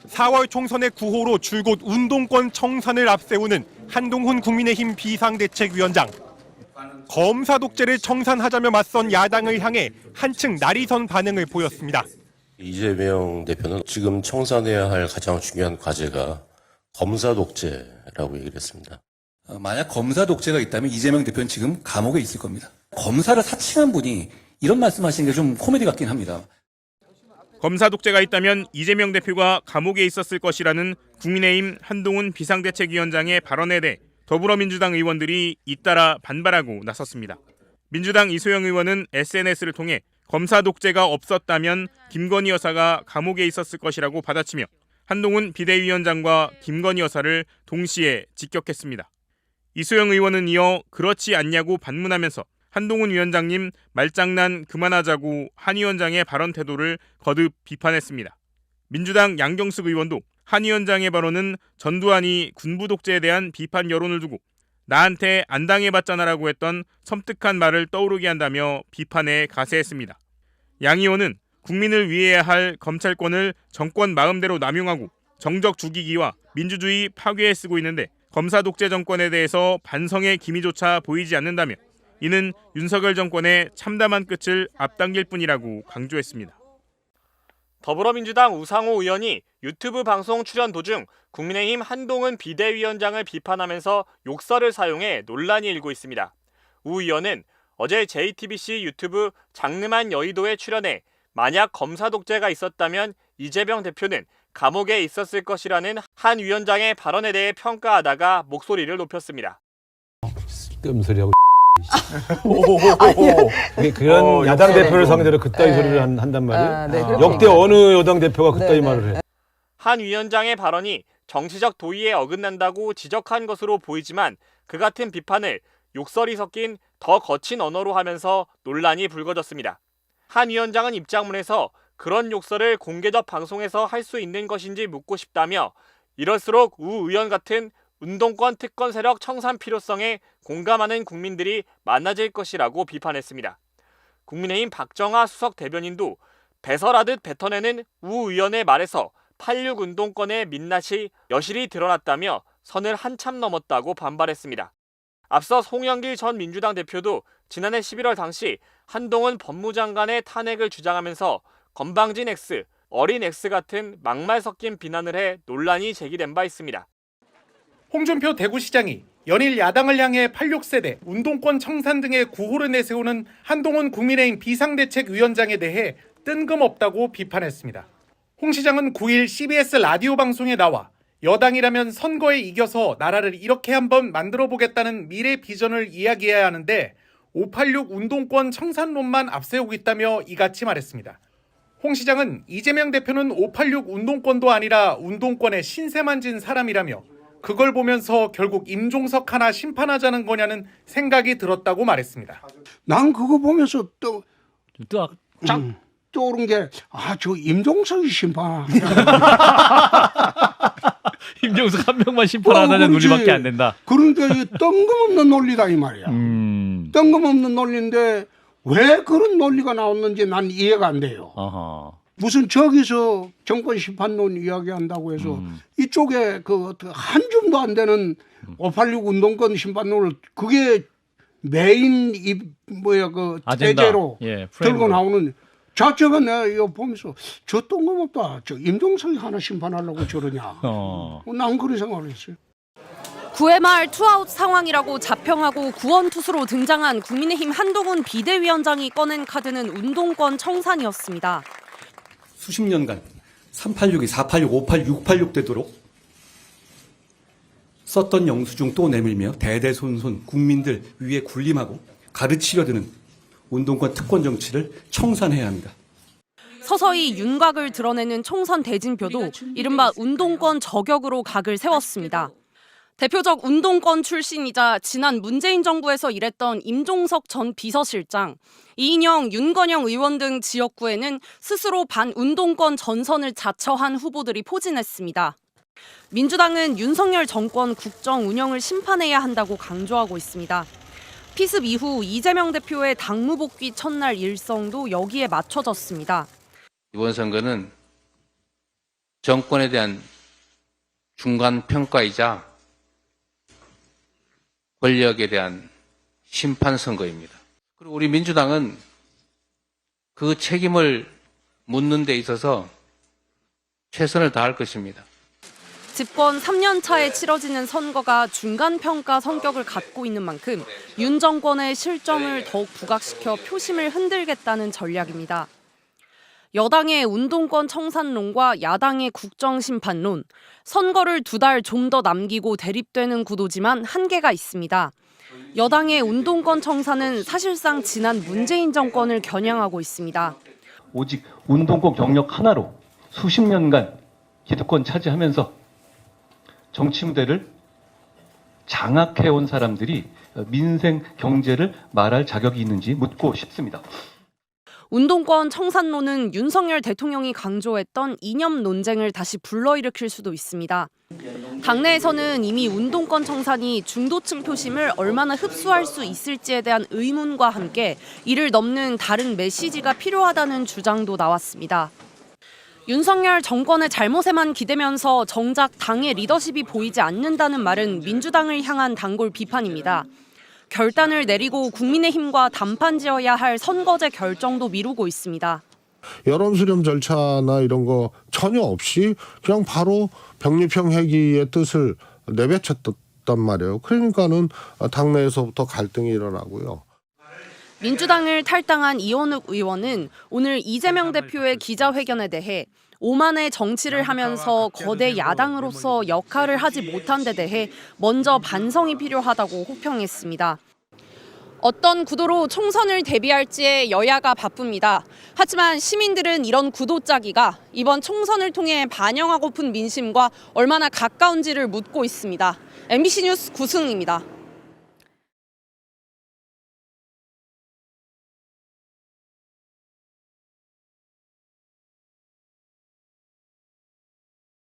4월 총선의 구호로 줄곧 운동권 청산을 앞세우는 한동훈 국민의힘 비상대책위원장. 검사 독재를 청산하자며 맞선 야당을 향해 한층 날이선 반응을 보였습니다. 이재명 대표는 지금 청산해야 할 가장 중요한 과제가 검사 독재라고 얘기를 했습니다. 만약 검사 독재가 있다면 이재명 대표는 지금 감옥에 있을 겁니다. 검사를 사칭한 분이 이런 말씀하시는 게 좀 코미디 같긴 합니다. 검사 독재가 있다면 이재명 대표가 감옥에 있었을 것이라는 국민의힘 한동훈 비상대책위원장의 발언에 대해 더불어민주당 의원들이 잇따라 반발하고 나섰습니다. 민주당 이소영 의원은 SNS를 통해 검사 독재가 없었다면 김건희 여사가 감옥에 있었을 것이라고 받아치며 한동훈 비대위원장과 김건희 여사를 동시에 직격했습니다. 이소영 의원은 이어 그렇지 않냐고 반문하면서 한동훈 위원장님 말장난 그만하자고 한 위원장의 발언 태도를 거듭 비판했습니다. 민주당 양경숙 의원도 한 위원장의 발언은 전두환이 군부 독재에 대한 비판 여론을 두고 나한테 안 당해봤잖아라고 했던 섬뜩한 말을 떠오르게 한다며 비판에 가세했습니다. 양 의원은 국민을 위해야 할 검찰권을 정권 마음대로 남용하고 정적 죽이기와 민주주의 파괴에 쓰고 있는데 검사 독재 정권에 대해서 반성의 기미조차 보이지 않는다며 이는 윤석열 정권의 참담한 끝을 앞당길 뿐이라고 강조했습니다. 더불어민주당 우상호 의원이 유튜브 방송 출연 도중 국민의힘 한동훈 비대위원장을 비판하면서 욕설을 사용해 논란이 일고 있습니다. 우 의원은 어제 JTBC 유튜브 장르만 여의도에 출연해 만약 검사 독재가 있었다면 이재명 대표는 감옥에 있었을 것이라는 한 위원장의 발언에 대해 평가하다가 목소리를 높였습니다. 쓸데없는 소리하고 그런 야당 대표를 상대로 그따위 소리를 한단 말이에요. 역대 어느 여당 대표가 그따위 말을 해. 한 위원장의 발언이 정치적 도의에 어긋난다고 지적한 것으로 보이지만 그 같은 비판을 욕설이 섞인 더 거친 언어로 하면서 논란이 불거졌습니다. 한 위원장은 입장문에서 그런 욕설을 공개적 방송에서 할 수 있는 것인지 묻고 싶다며 이럴수록 우 의원 같은 운동권 특권 세력 청산 필요성에 공감하는 국민들이 많아질 것이라고 비판했습니다. 국민의힘 박정하 수석 대변인도 배설하듯 뱉어내는 우 의원의 말에서 86 운동권의 민낯이 여실히 드러났다며 선을 한참 넘었다고 반발했습니다. 앞서 송영길 전 민주당 대표도 지난해 11월 당시 한동훈 법무장관의 탄핵을 주장하면서 건방진 X, 어린 X 같은 막말 섞인 비난을 해 논란이 제기된 바 있습니다. 홍준표 대구시장이 연일 야당을 향해 86세대, 운동권 청산 등의 구호를 내세우는 한동훈 국민의힘 비상대책위원장에 대해 뜬금없다고 비판했습니다. 홍 시장은 9일 CBS 라디오 방송에 나와 여당이라면 선거에 이겨서 나라를 이렇게 한번 만들어보겠다는 미래 비전을 이야기해야 하는데 586 운동권 청산론만 앞세우고 있다며 이같이 말했습니다. 홍 시장은 이재명 대표는 586 운동권도 아니라 운동권의 신세만 진 사람이라며 그걸 보면서 결국 임종석 하나 심판하자는 거냐는 생각이 들었다고 말했습니다. 난 그거 보면서 쫙 떠오른 게 저 임종석이 심판. 임종석 한 명만 심판하자는 논리밖에 안 된다. 그러니까 이 뜬금없는 논리다 이 말이야. 뜬금없는 논리인데 왜 그런 논리가 나왔는지 난 이해가 안 돼요. 어허. 무슨 저기서 정권 심판론 이야기한다고 해서 이쪽에 한 줌도 안 되는 586 운동권 심판론을 그게 메인 대제로 들고 나오는 자체가 내가 이거 보면서 저 뜬금없다. 저 임종석이 하나 심판하려고 저러냐. 난 그런 생각을 했어요. 9회 말 투아웃 상황이라고 자평하고 구원 투수로 등장한 국민의힘 한동훈 비대위원장이 꺼낸 카드는 운동권 청산이었습니다. 수십 년간 386이 486, 586, 686 되도록 썼던 영수증 또 내밀며 대대손손 국민들 위에 군림하고 가르치려 드는 운동권 특권 정치를 청산해야 합니다. 서서히 윤곽을 드러내는 총선 대진표도 이른바 운동권 저격으로 각을 세웠습니다. 대표적 운동권 출신이자 지난 문재인 정부에서 일했던 임종석 전 비서실장, 이인영, 윤건영 의원 등 지역구에는 스스로 반운동권 전선을 자처한 후보들이 포진했습니다. 민주당은 윤석열 정권 국정 운영을 심판해야 한다고 강조하고 있습니다. 피습 이후 이재명 대표의 당무 복귀 첫날 일성도 여기에 맞춰졌습니다. 이번 선거는 정권에 대한 중간 평가이자 권력에 대한 심판 선거입니다. 그리고 우리 민주당은 그 책임을 묻는 데 있어서 최선을 다할 것입니다. 집권 3년 차에 치러지는 선거가 중간평가 성격을 갖고 있는 만큼 윤 정권의 실정을 더욱 부각시켜 표심을 흔들겠다는 전략입니다. 여당의 운동권 청산론과 야당의 국정심판론, 선거를 2달 좀 더 남기고 대립되는 구도지만 한계가 있습니다. 여당의 운동권 청산은 사실상 지난 문재인 정권을 겨냥하고 있습니다. 오직 운동권 경력 하나로 수십 년간 기득권 차지하면서 정치 무대를 장악해온 사람들이 민생 경제를 말할 자격이 있는지 묻고 싶습니다. 운동권 청산론은 윤석열 대통령이 강조했던 이념 논쟁을 다시 불러일으킬 수도 있습니다. 당내에서는 이미 운동권 청산이 중도층 표심을 얼마나 흡수할 수 있을지에 대한 의문과 함께 이를 넘는 다른 메시지가 필요하다는 주장도 나왔습니다. 윤석열 정권의 잘못에만 기대면서 정작 당의 리더십이 보이지 않는다는 말은 민주당을 향한 단골 비판입니다. 결단을 내리고 국민의힘과 단판 지어야 할 선거제 결정도 미루고 있습니다. 여론 수렴 절차나 이런 거 전혀 없이 그냥 바로 병립형 회기의 뜻을 내뱉었단 말이에요. 그러니까는 당내에서부터 갈등이 일어나고요. 민주당을 탈당한 이원욱 의원은 오늘 이재명 대표의 기자회견에 대해 오만의 정치를 하면서 거대 야당으로서 역할을 하지 못한 데 대해 먼저 반성이 필요하다고 호평했습니다. 어떤 구도로 총선을 대비할지에 여야가 바쁩니다. 하지만 시민들은 이런 구도 짜기가 이번 총선을 통해 반영하고픈 민심과 얼마나 가까운지를 묻고 있습니다. MBC 뉴스 구승입니다.